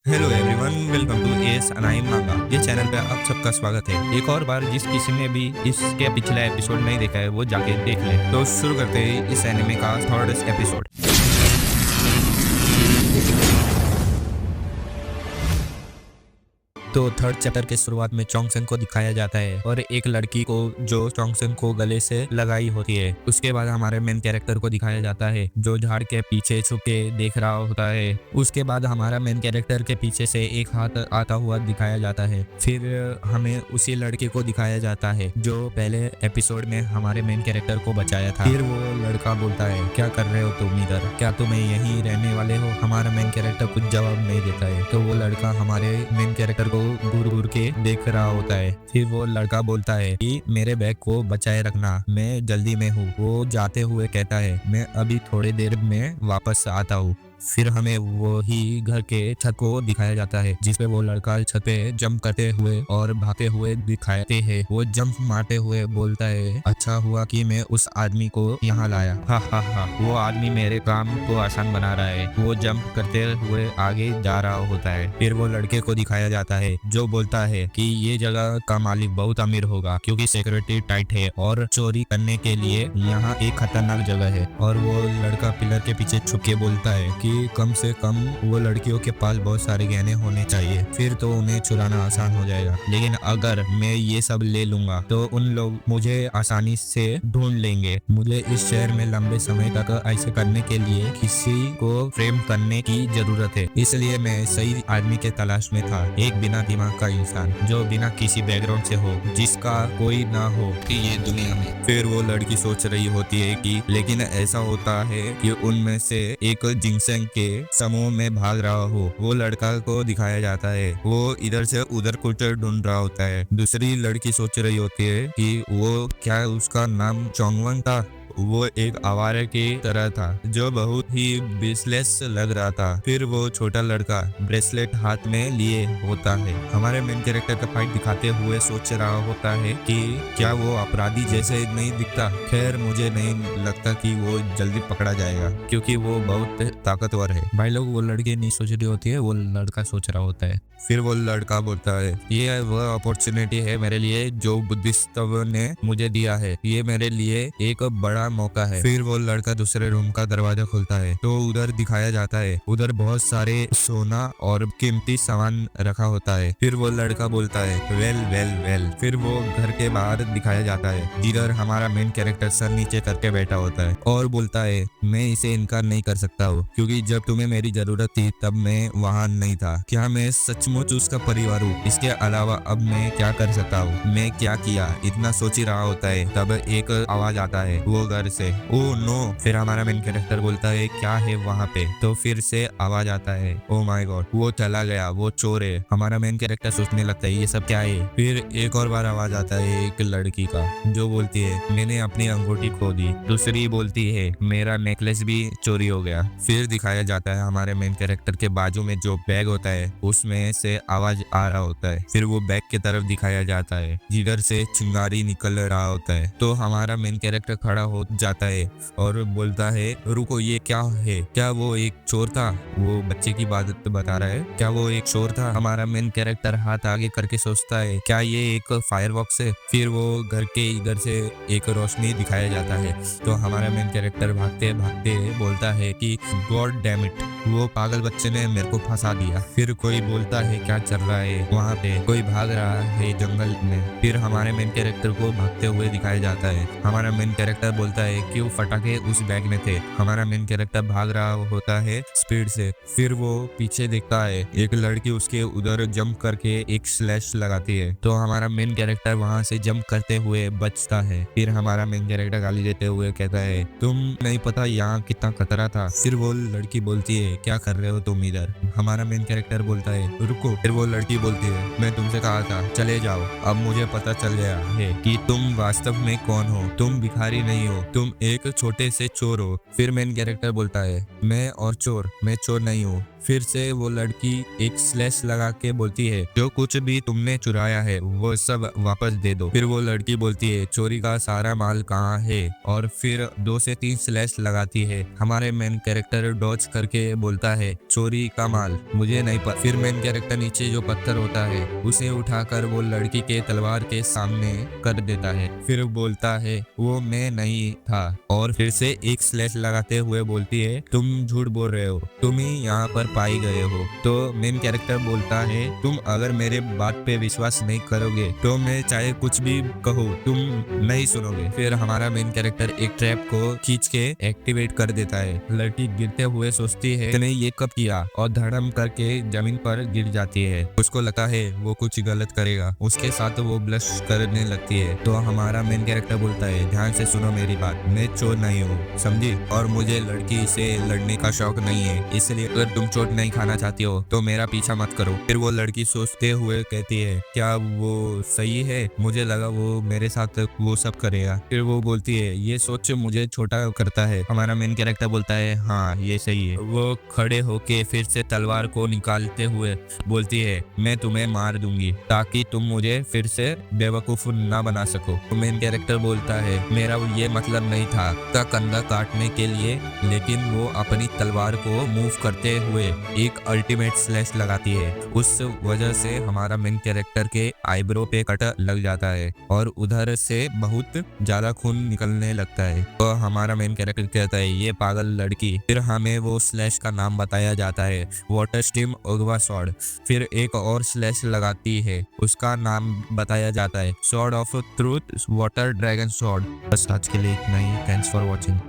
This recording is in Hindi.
Hello everyone, welcome to S anime manga. ये चैनल पे आप सबका स्वागत है। एक और बार जिस किसी ने भी इसके पिछला एपिसोड नहीं देखा है वो जाके देख ले। तो शुरू करते हैं इस एनिमे का थर्ड एपिसोड। तो थर्ड चैप्टर के शुरुआत में चोंगसेन को दिखाया जाता है और एक लड़की को जो चोंगसेन को गले से लगाई होती है। उसके बाद हमारे मेन कैरेक्टर को दिखाया जाता है जो झाड़ के पीछे छुप के देख रहा होता है। उसके बाद हमारा मेन कैरेक्टर के पीछे से एक हाथ आता हुआ दिखाया जाता है। फिर हमें उसी लड़के को दिखाया जाता है जो पहले एपिसोड में हमारे मेन कैरेक्टर को बचाया था। फिर वो लड़का बोलता है, क्या कर रहे हो तुम इधर, क्या तुम्हें यहीं रहने वाले हो? हमारा मेन कैरेक्टर कुछ जवाब नहीं देता है। तो वो लड़का हमारे मेन कैरेक्टर को घूर घूर के देख रहा होता है। फिर वो लड़का बोलता है कि मेरे बैग को बचाए रखना, मैं जल्दी में हूँ। वो जाते हुए कहता है, मैं अभी थोड़ी देर में वापस आता हूँ। फिर हमें वो ही घर के छत को दिखाया जाता है जिसपे वो लड़का छत पे जंप करते हुए और भागते हुए दिखाते हैं। वो जंप मारते हुए बोलता है, अच्छा हुआ कि मैं उस आदमी को यहाँ लाया। हा हा हा, वो आदमी मेरे काम को आसान बना रहा है। वो जंप करते हुए आगे जा रहा होता है। फिर वो लड़के को दिखाया जाता है जो बोलता है कि ये जगह का मालिक बहुत अमीर होगा क्योंकि सिक्योरिटी टाइट है और चोरी करने के लिए यहाँ एक खतरनाक जगह है। और वो लड़का पिलर के पीछे छुप के बोलता है कि कम से कम वो लड़कियों के पास बहुत सारे गहने होने चाहिए, फिर तो उन्हें चुराना आसान हो जाएगा। लेकिन अगर मैं ये सब ले लूंगा तो उन लोग मुझे आसानी से ढूंढ लेंगे। मुझे इस शहर में लंबे समय तक ऐसे करने के लिए किसी को फ्रेम करने की जरूरत है। इसलिए मैं सही आदमी के तलाश में था, एक बिना दिमाग का इंसान जो बिना किसी बैकग्राउंड से हो, जिसका कोई ना हो कि ये दुनिया में। फिर वो लड़की सोच रही होती है कि लेकिन ऐसा होता है कि उनमें से एक जिनसेंग के समूह में भाग रहा हो। वो लड़का को दिखाया जाता है वो इधर से उधर कुछ ढूंढ रहा होता है। दूसरी लड़की सोच रही होती है कि वो क्या उसका नाम चोंगवन था। वो एक आवारा की तरह था जो बहुत ही बेसलेस लग रहा था। फिर वो छोटा लड़का ब्रेसलेट हाथ में लिए होता है। हमारे मेन कैरेक्टर का फाइट दिखाते हुए सोच रहा होता है कि क्या वो अपराधी जैसे नहीं दिखता। खैर मुझे नहीं लगता कि वो जल्दी पकड़ा जाएगा क्योंकि वो बहुत ताकतवर है। भाई लोग, वो लड़की नहीं सोच रही होती है, वो लड़का सोच रहा होता है। फिर वो लड़का बोलता है, ये वो अपॉर्चुनिटी है मेरे लिए जो बुद्धिस्ट ने मुझे दिया है। ये मेरे लिए एक बड़ा मौका है। फिर वो लड़का दूसरे रूम का दरवाजा खोलता है तो उधर दिखाया जाता है उधर बहुत सारे सोना और कीमती सामान रखा होता है। फिर वो लड़का बोलता है, वेल वेल वेल। फिर वो घर के बाहर दिखाया जाता है जिधर हमारा मेन कैरेक्टर सर नीचे करके बैठा होता है और बोलता है, मैं इसे इनकार नहीं कर सकता हूँ क्योंकि जब तुम्हें मेरी जरूरत थी तब मैं वहाँ नहीं था। क्या मैं सचमुच उसका परिवार हूँ? इसके अलावा अब मैं क्या कर सकता हूँ? मैं क्या किया? इतना सोच ही रहा होता है तब एक आवाज आता है वो घर से, ओ नो। फिर हमारा मेन कैरेक्टर बोलता है, क्या है वहाँ पे? तो फिर से आवाज आता है, ओ माय गॉड, वो चला गया, वो चोर है। हमारा मेन कैरेक्टर सोचने लगता है ये सब क्या है। फिर एक और बार आवाज आता है एक लड़की का जो बोलती है, मैंने अपनी अंगूठी खो दी। दूसरी बोलती है, मेरा नेकलेस भी चोरी हो गया। फिर दिखाया जाता है हमारे मेन कैरेक्टर के बाजू में जो बैग होता है उसमें से आवाज आ रहा होता है। फिर वो बैग की तरफ दिखाया जाता है जिधर से चिंगारी निकल रहा होता है। तो हमारा मेन कैरेक्टर खड़ा हो जाता है और बोलता है, रुको, ये क्या है? क्या वो एक चोर था? वो बच्चे की बात बता रहा है, क्या वो एक चोर था? हमारा मेन कैरेक्टर हाथ आगे करके सोचता है, क्या ये एक फायरवर्क्स है? फिर वो घर के इधर से एक रोशनी दिखाया जाता है तो हमारा मेन कैरेक्टर भागते भागते बोलता है कि गॉड डैम इट, वो पागल बच्चे ने मेरे को फंसा दिया। फिर कोई बोलता है, क्या चल रहा है वहाँ पे? कोई भाग रहा है जंगल में। फिर हमारे मेन कैरेक्टर को भागते हुए दिखाया जाता है। हमारा मेन कैरेक्टर बोलता है, क्यों फटाके उस बैग में थे। हमारा मेन कैरेक्टर भाग रहा होता है स्पीड से। फिर वो पीछे देखता है एक लड़की उसके उधर जंप करके एक स्लैश लगाती है तो हमारा मेन कैरेक्टर वहां से जंप करते हुए बचता है। फिर हमारा मेन कैरेक्टर गाली देते हुए कहता है, तुम नहीं पता यहाँ कितना खतरा था। फिर वो लड़की बोलती है, क्या कर रहे हो तुम इधर? हमारा मेन कैरेक्टर बोलता है, रुको। फिर वो लड़की बोलती है, मैं तुमसे कहा था चले जाओ, अब मुझे पता चल गया है कि तुम वास्तव में कौन हो। तुम भिखारी नहीं हो, तुम एक छोटे से चोर हो। फिर मेन कैरेक्टर बोलता है, मैं चोर नहीं हूँ, फिर से वो लड़की एक स्लैश लगा के बोलती है, जो कुछ भी तुमने चुराया है वो सब वापस दे दो। फिर वो लड़की बोलती है, चोरी का सारा माल कहाँ है, और फिर 2 से 3 स्लैश लगाती है। हमारे मेन कैरेक्टर डॉज करके बोलता है, चोरी का माल मुझे नहीं पता। फिर मेन कैरेक्टर नीचे जो पत्थर होता है उसे उठाकर वो लड़की के तलवार के सामने कर देता है। फिर बोलता है, वो मैं नहीं था, और फिर से एक स्लैश लगाते हुए बोलती है, तुम झूठ बोल रहे हो, तुम ही यहाँ पर पाई गए हो। तो मेन कैरेक्टर बोलता है, तुम अगर मेरे बात पे विश्वास नहीं करोगे तो मैं चाहे कुछ भी कहूँ तुम नहीं सुनोगे। फिर हमारा मेन कैरेक्टर एक ट्रैप को खींच के एक्टिवेट कर देता है। लड़की गिरते हुए सोचती है, तूने ये कब किया, और धड़म करके जमीन पर गिर जाती है। उसको लगता है वो कुछ गलत करेगा, उसके साथ वो ब्लश करने लगती है। तो हमारा मेन कैरेक्टर बोलता है, ध्यान से सुनो मेरी बात, मैं चोर नहीं हूँ, समझी, और मुझे लड़की से लड़ने का शौक नहीं है, इसलिए अगर तुम चोट नहीं खाना चाहती हो तो मेरा पीछा मत करो। फिर वो लड़की सोचते हुए कहती है, क्या वो सही है, मुझे लगा वो मेरे साथ वो सब करेगा। फिर वो बोलती है, ये सोच मुझे छोटा करता है। हमारा मेन कैरेक्टर बोलता है, हाँ ये सही है। वो खड़े होके फिर से तलवार को निकालते हुए बोलती है, मैं तुम्हें मार दूंगी ताकि तुम मुझे फिर से बेवकूफ ना बना सको। तो मेन कैरेक्टर बोलता है, मेरा ये मतलब नहीं था का कंधा काटने के लिए, लेकिन वो अपनी तलवार को मूव करते हुए एक अल्टीमेट स्लैश लगाती है। उस वजह से हमारा मेन कैरेक्टर के आईब्रो पे कट लग जाता है और उधर से बहुत ज्यादा खून निकलने लगता है। तो हमारा मेन कैरेक्टर कहता है, ये पागल लड़की। फिर हमें वो स्लैश का नाम बताया जाता है, वाटर स्ट्रीम ओगवा सॉर्ड। फिर एक और स्लैश लगाती है, उसका नाम बताया जाता है, sword of truth water dragon sword. बस आज के लिए इतना ही। Thanks for watching.